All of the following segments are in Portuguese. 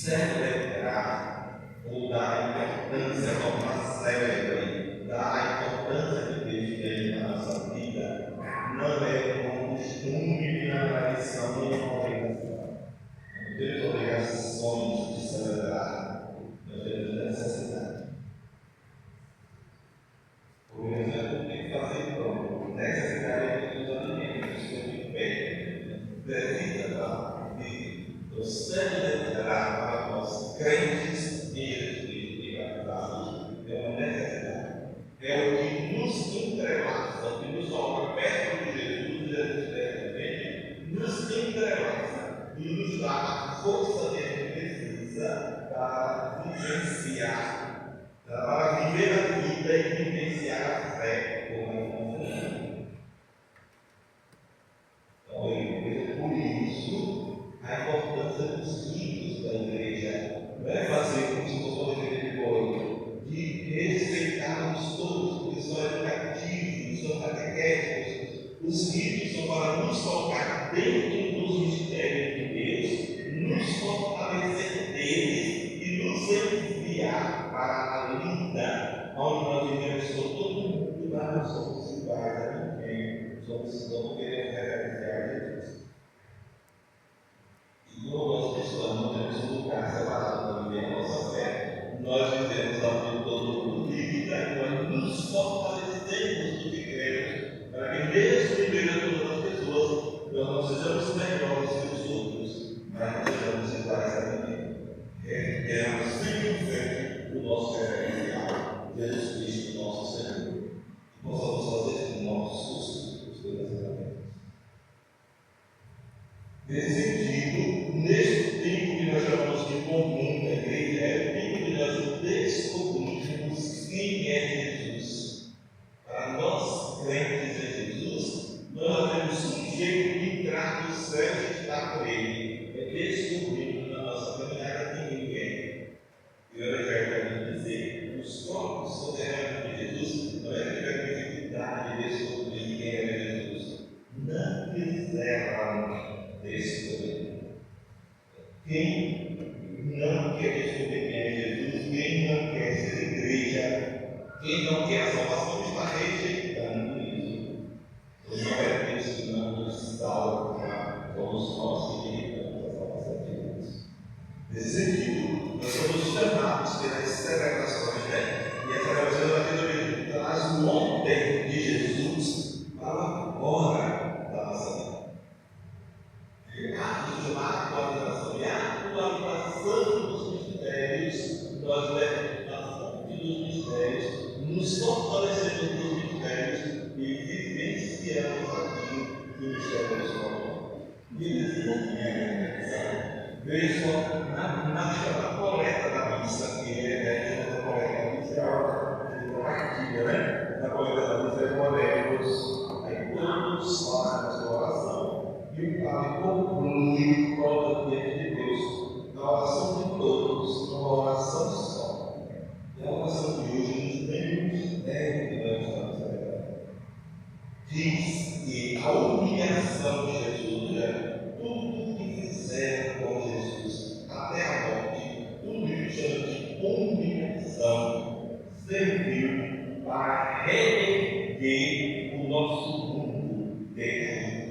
celebrar ou dar importância, tornar célebre, dar a importância que Deus tem na nossa vida, não é um costume, nem uma tradição, nem uma obrigação. Não temos obrigações de celebrar, nós temos necessidade. Por exemplo, tem que fazer pão, necessariamente dos alimentos que eu me pego, precisa de celebrar para nós crentes em Jesus e batizados, é uma necessidade. É o que nos entrelaça, o que nos coloca perto de Jesus, nos entrelaça e nos dá a força que a gente precisa para vivenciar, para viver a vida e vivenciar a fé como é confiante. Então, por isso, a importância dos ritos da igreja não é fazer como se fosse uma igreja de boi, de respeitarmos todos, porque são educativos, são catequéticos. Os ritos são para nos colocar dentro dos mistérios de Deus, nos fortalecer deles e nos enviar para a linda, onde nós vivemos com todo mundo, mas não somos iguais a ninguém, somos não queremos referenciar Jesus. E como nós cristãos não temos um lugar separado para viver a nossa fé, nós vivemos a vida todo mundo e nós nos fortalecemos do que queremos, para que mesmo em meio a todas as pessoas, nós não sejamos melhores que os outros, mas não sejamos iguais a ninguém. Queremos simplesmente o nosso referencial, Jesus Cristo, nosso Senhor. E possamos fazer com nossos relacionamentos. Nesse sentido, nesse tempo que nós chamamos de comum da igreja, é o tempo que nós descobrimos quem é Jesus. Para nós, crentes em Jesus, nós temos um jeito de entrar no céu e estar com Ele. É descobrirmos na nossa caminhada que ninguém. E o Evangelho vai dizer, os próprios soterranos de Jesus não é que tiveram dificuldade de descobrir quem era Jesus. Não quiseram descobrir. Quem não quer descobrir quem é Jesus, quem não quer ser igreja, quem não quer a salvação, está rejeitando isso. Não é Deus que não nos salva, somos nós que rejeitamos a salvação de Deus. Nesse sentido, nós somos chamados pelas celebrações, e a celebração ela traz o ontem de Jesus para agora da nossa vida. Atos de Marcos, a atualização dos mistérios, nós levamos a fonte dos mistérios, nos fortalecemos dos mistérios e vivenciamos aquilo que o mistério nos coloca. Veja só, na coleta da missa, que é a coleta da missa, é uma partilha, né? Na coleta da missa é oremos, aí todos fazem a sua oração. E o Pai conclui toda a diante de Deus, na oração de todos, numa oração só. E a oração de hoje nos tem um mistério que nós estamos celebrando. Diz que a humilhação de Jesus, tudo que fizeram com Jesus até a morte, tudo que chama de humilhação, serviu para reerguer o nosso mundo decaído.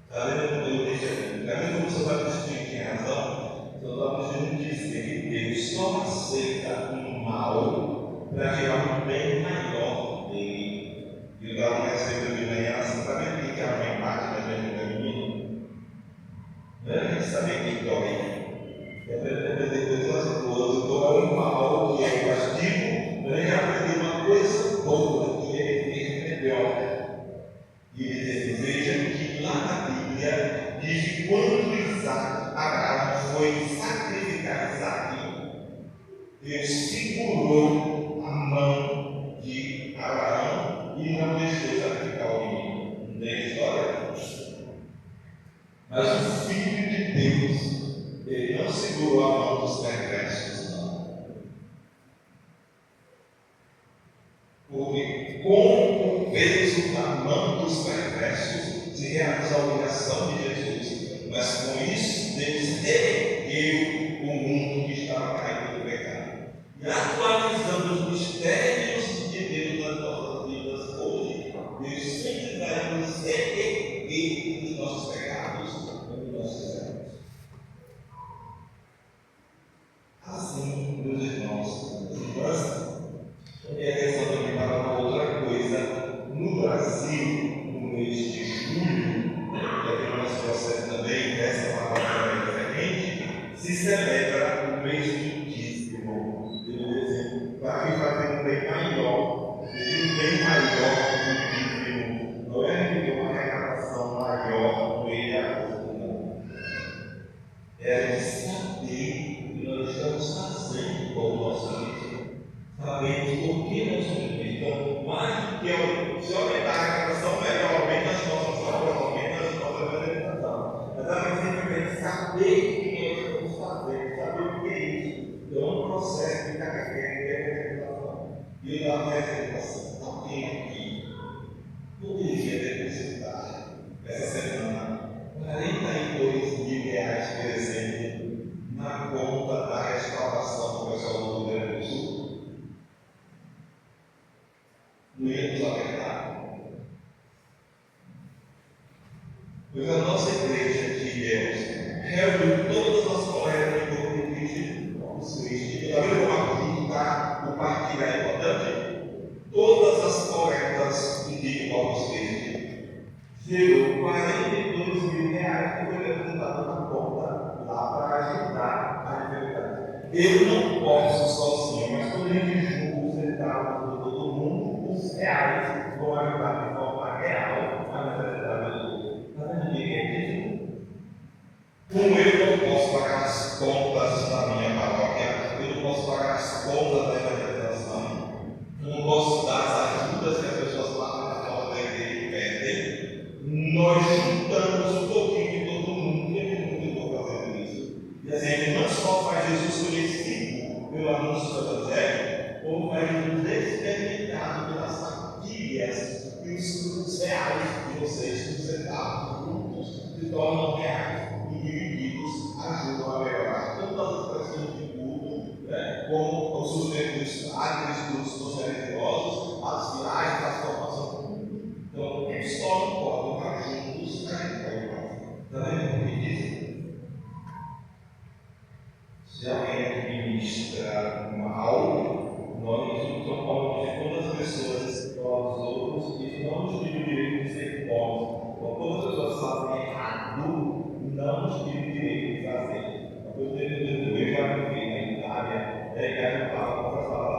Está vendo? Eu disse aqui, está vendo como o São Agostinho tinha razão? O São Agostinho disse que Deus só aceita um mal para gerar um bem maior dele. E eu dava um receita de manhã, assim, para ver que a mãe bate na gente do menino. Não é a gente saber quem dói. É um mal que é o castigo, mas ele já aprendeu uma coisa boa, que é melhor. E ele veja que lá na Bíblia diz que quando Abraão foi sacrificar Isaque, Deus segurou a mão de Abraão e não deixou sacrificar o menino. Não tem história? Mas o Filho de Deus, ele não segurou a mão dos perversos, não. Porque com o peso na mão dos perversos se realiza a obrigação de Jesus, Mas com isso, Deus ergueu o mundo que estava caído no pecado. E atualizando os mistérios de Deus nas nossas vidas hoje, Deus sempre vai nos erguer dos nossos pecados ou dos nossos erros. Assim, meus irmãos, eu queria atenção também para uma outra coisa. No Brasil, no mês de julho, que aqui no nosso processo também, essa palavra é diferente, se celebra o mês do dízimo. Para que fazer um bem maior, um bem maior do dízimo. Não é que tem uma arrecadação maior no meio de agosto, não. É de saber o que nós estamos fazendo com o nosso dízimo. Sabemos por que nós somos bem. Então, mais do que se aumentar a arrecadação, melhor aumenta as nossas obras, aumenta as nossas alimentação. Mas a gente saber o que nós estamos fazendo, saber o que é isso. Então, é um processo de carregamento e representação. E eu dava uma representação. Alguém aqui poderia depositar essa semana R$42.000, por exemplo, na conta da restauração do pessoal do Rio Grande do Sul? Não ia nos afetar. Pois a nossa igreja de Deus reuniu todas as colegas de corpo de Cristo. Está vendo como aqui o partilho é importante? Todas as coletas de Corpus Christi gerou R$42.000 que foi depositado na conta lá para ajudar a enfermidade. Eu não posso sozinho, mas quando a gente junta os centavos de todo mundo, os reais vão ajudar de forma real a necessidade do povo. Mas ninguém quer disso. Como eu não posso pagar as contas da minha paróquia, eu não posso pagar as contas da evangelização, eu não posso dar as ajudas que as pessoas lá na porta da igreja pedem, nós juntamos um pouquinho de todo mundo e eu não estou fazendo isso. E assim, a gente não só faz Jesus conhecido pelo anúncio do Evangelho, como faz Jesus experimentado pelas partilhas e os reais de vocês, os centavos juntos, se tornam reais. Divididos ajudam a melhorar todas as questões de culto, como o sustento dos padres, dos religiosos, as viagens, a formação do mundo. Então, eles só não podem estar juntos, a gente pode fazer. Está vendo o que diz? Se alguém aqui ministra mal, nós somos de todas as pessoas que falam dos outros, e não nos tira o direito de ser bons. Quando todas as pessoas fazem errado, não nos tira o direito de fazer. Eu já vivi na Itália, e a gente estava lá.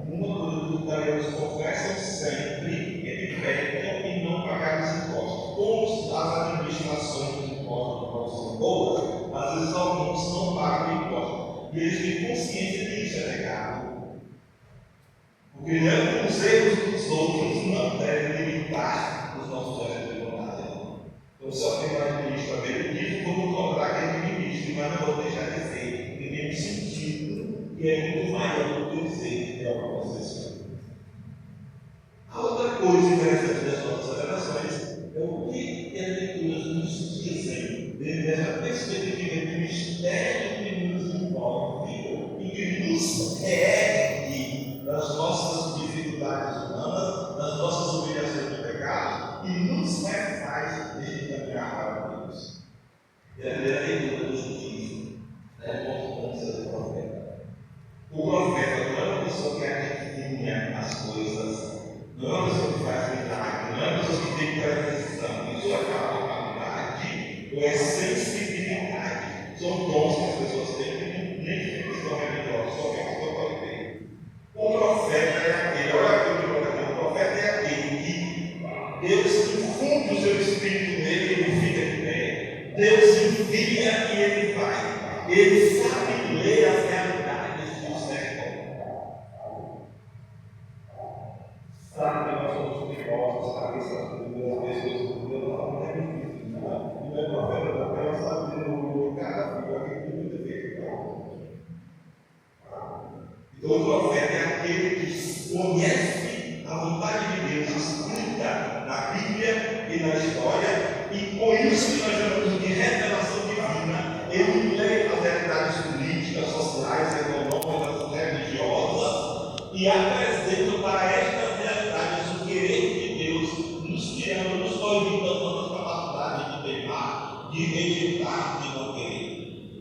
Uma coisa que os italianos confessam sempre é que pecam em não pagar os impostos. Como as administrações dos impostos não são boas, às vezes alguns não pagam impostos. E eles têm consciência que isso é pecado. Porque os erros dos outros não devem limitar os nossos erros de vontade. Então, se alguém vai ministrar bem, diz como cobrar aquele ministro, mas não vou deixar de ser, porque tem um sentido que é muito maior do que eu dizer que é uma concessão. A outra coisa interessante das nossas celebrações é o que as leituras nos dizem dentro dessa perspectiva de mistério que nos envolve e que nos ergue das nossas dificuldades humanas, das nossas humilhações de pecado e nos refaz desde caminhar para Deus. E a primeira leitura nos diz a importância do profeta. O profeta não é uma pessoa que adivinha as coisas, não é uma pessoa que faz milagre, não é uma pessoa que tem precisão. Isso é capacidade ou é sensibilidade. São dons que as pessoas têm que nem sempre são religiosos, só que a pessoa pode ter. O profeta é aquele, olha aqui o que eu vou o profeta é aquele que Deus infunde o seu espírito nele e ele fica de pé. Deus envia e ele vai. Ele sabe ler as realidades do século. Sabe que nós somos perigosos, sabe que essas pessoas do Deus não é difícil. E não é profeta da terra, sabe ler o cada filho, aquele que muito feito. Então o profeta é aquele que conhece a vontade de Deus, escuta na Bíblia e na história, e com isso que nós chamamos de revelação de e apresentam para estas realidades o querer de Deus, nos tirando, nos orientando a nossa capacidade de teimar, de rejeitar, de não querer.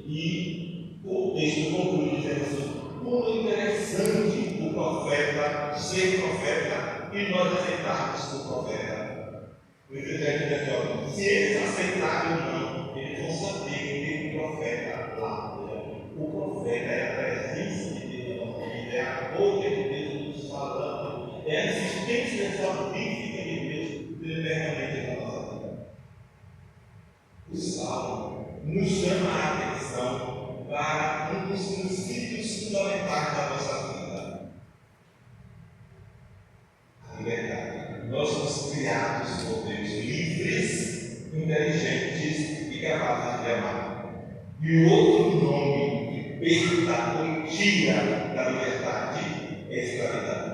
E o texto conclui dizendo assim: como interessante o profeta ser profeta e nós aceitarmos o profeta. O interessante é que, se eles aceitarem ou não, eles vão saber que tem um profeta lá. O profeta é a presença de Deus na nossa vida, é a boca de Deus nos falando, é a existência salvífica de Deus eternamente na nossa vida. O Salmo nos chama a atenção para um dos princípios fundamentais da nossa vida: a liberdade. Nós somos criados por Deus livres, inteligentes e capazes de amar. E o outro nome que perda ou tira da liberdade é escravidão.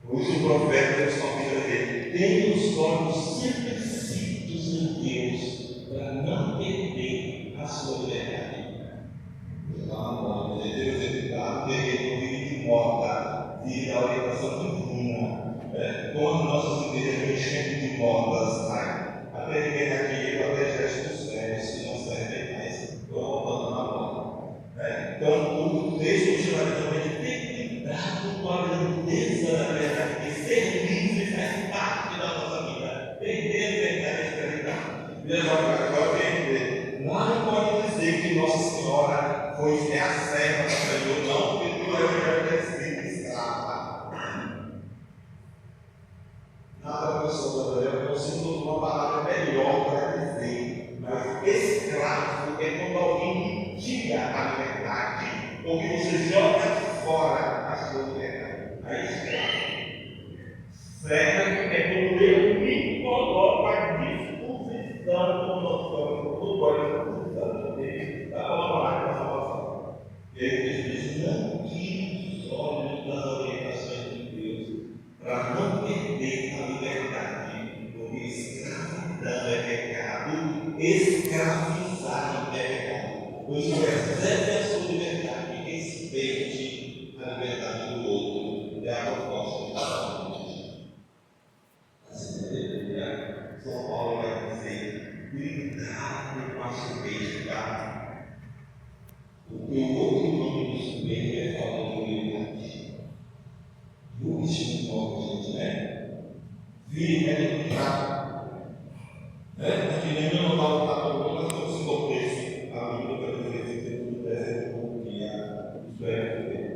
Por isso o profeta nos convida a dizer: tenha os olhos sempre fitos em Deus, para não perder a sua liberdade. Deus é cuidado, terreno vive de morta, vive da orientação divina. Com as nossas igrejas enchendo de mortas, até ninguém aqui, eu até gestos velhos que não servem mais, estou voltando na morte. Então, o texto chama também de ter cuidado com a grandeza da liberdade, porque ser livre faz parte da nossa vida. Perder a liberdade é escravidão. Veja, agora vem lá não pode dizer que Nossa Senhora foi a serva do Senhor, não, porque tu é escrito escrava. Nada pessoa brasileira consigo uma palavra melhor para dizer, mas escravo é quando alguém tira a liberdade, ou que você joga fora a sua liberdade. Aí escravo. Servo é quando eu me coloco à disposição como nosso corpo, dele, da palavra da salvação. E aí ele diz: não tire os olhos das orientações de Deus, para não perder a liberdade, porque escravidão é pecado, escravizar é pecado. Pois preserve a sua liberdade e respeite a liberdade do outro. É a proposta da saúde. Assim, São Paulo vai dizer: cuidado com a soberba. Porque o outro nome do soberbo é falta de humildade. E o último nome, gente, vire é fraco. A gente não vai lutar com o outro, mas se compreende a vida para dizer que tudo deve confiar. Isso é poder.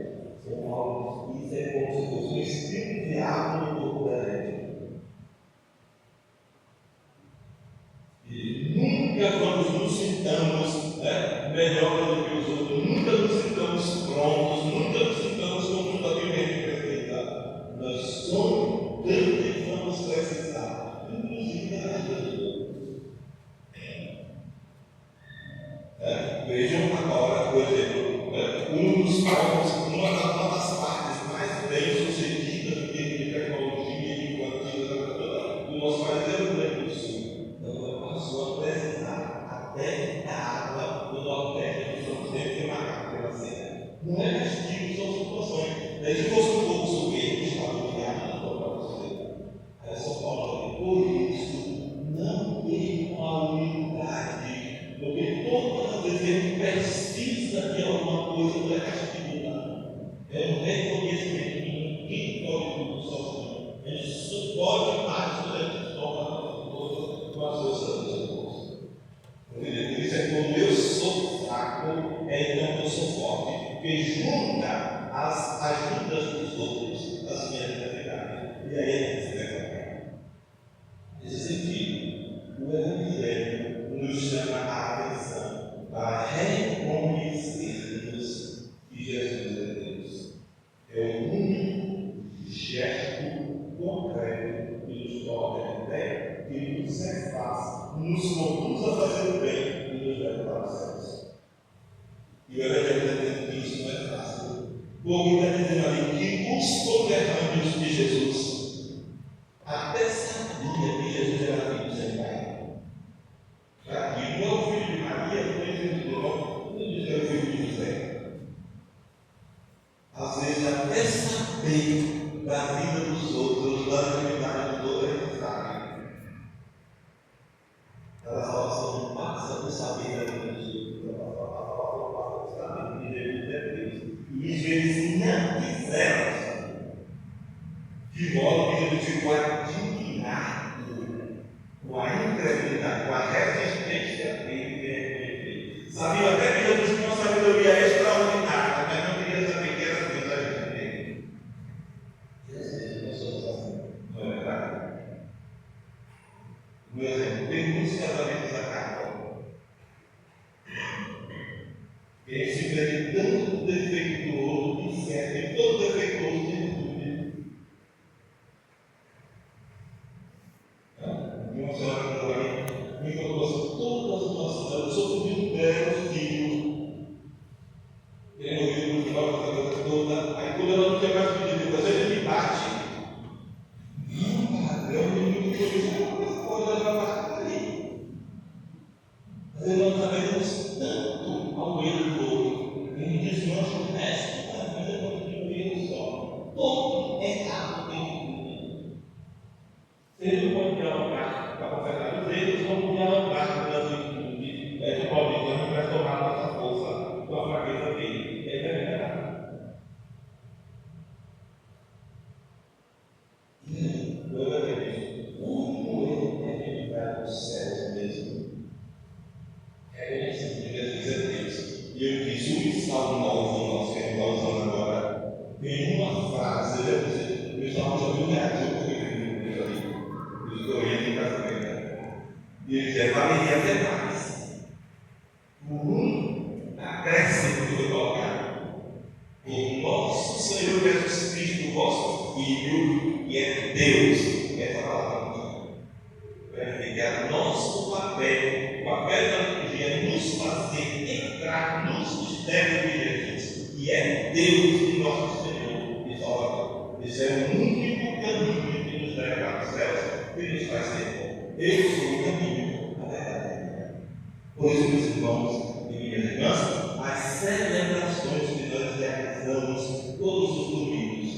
São Paulo, isso é como se fosse um espírito de água no corpo da gente. E nunca nos sintamos melhor do que os outros, nunca nos sintamos prontos, nunca nos sintamos com tudo aquilo que a gente precisa. Nós somos tanto que vamos precisar, inclusive da ajuda do outro. Vejam agora, por exemplo, uma das partes mais bem sucedidas em termos de tecnologia e quantidade do nosso país é o Rio Grande do Sul. Então, passou a precisar até da água do Nordeste do Sul, sempre tem marcado pela serra. Não é castigo, são situações. Se fosse um pouco soberbo, o estado de água não pode fazer. Aí São Paulo, por isso, não percam a humildade, porque todas as vezes ele precisa de alguma coisa, não é castigo, não. É um reconhecimento que ninguém pode tudo sozinho. A gente só pode mais quando a gente toma com as forças do seu bolso. Por isso é que quando eu sou fraco, então eu sou forte. Porque junta as ajudas dos outros, as minhas necessidades. E aí a gente se leva. Nesse sentido, o Evangelho nos chama a atenção para reconhecermos que Jesus é Deus. É o único gesto concreto que nos torna de pé, que nos satisfaz, nos conduz a fazer o bem e nos leva para os céus. E o Evangelho está dizendo que isso não é fácil. Porque está dizendo ali que os conterrâneos de Jesus até sabia que Jesus era filho sem pai. Aqui não é o filho de Maria, não é o filho de João, não é o filho de José. Às vezes até Esse grande tanto defeituoso, incerto, e todo defeituoso tem dúvida. E uma senhora que lá me contou assim: todas as nossas anos, eu sou filho dela, filho. Ele ouviu no final da coisa toda. Aí quando ela não quer mais pedir para ele me bate. Não, padre, eu tenho muito coisa, mas pode levar para ali. Mas nós sabemos tanto ao erro do outro. Ele diz: nós conhecemos a vida quando tem um erro só. Todo errado tem um. Se ele não pode dialogar para consertar os erros, vamos dialogar com o atitude. É Paulo diz: não vai tomar nossa força com a fraqueza dele. É verdade. Como ele é livrar dos céus mesmo? É esse que dizer Deus. E eu fiz um salmo novo, nós queremos usando agora. Tem uma frase, eu dizer, o salmo já viu reagiu com ele ali. Por isso que eu ia em casa dele. E ele dizia: valeria até mais. Por acréscimo que eu colocar. O nosso Senhor Jesus Cristo, vosso Filho, que é Deus. Essa palavra verificar nosso papel, o papel da liturgia é nos fazer entrar nos mistérios de Jesus, que é Deus e nosso Senhor e Salvador. Esse é o único caminho que nos leva para os céus, que nos faz ser bom. Eu sou o caminho, a verdade e a vida. Por isso, meus irmãos e minhas irmãs, as celebrações que nós realizamos todos os domingos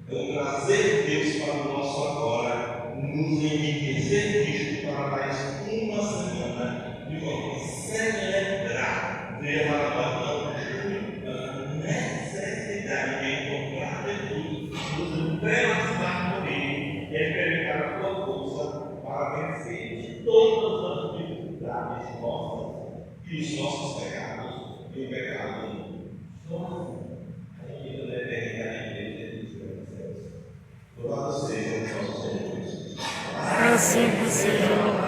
vão trazer Deus para o nosso agora, nos enriquecer disto para mais uma semana de forma a celebrar, ver a necessidade de encontrar Jesus, nos entrelaçar com Ele e experimentar a sua força para vencer todas as dificuldades nossas e os nossos pecados e o pecado nosso. Ainda depende da igreja dos céus. Louvado seja o nosso Senhor Jesus. Assim seja.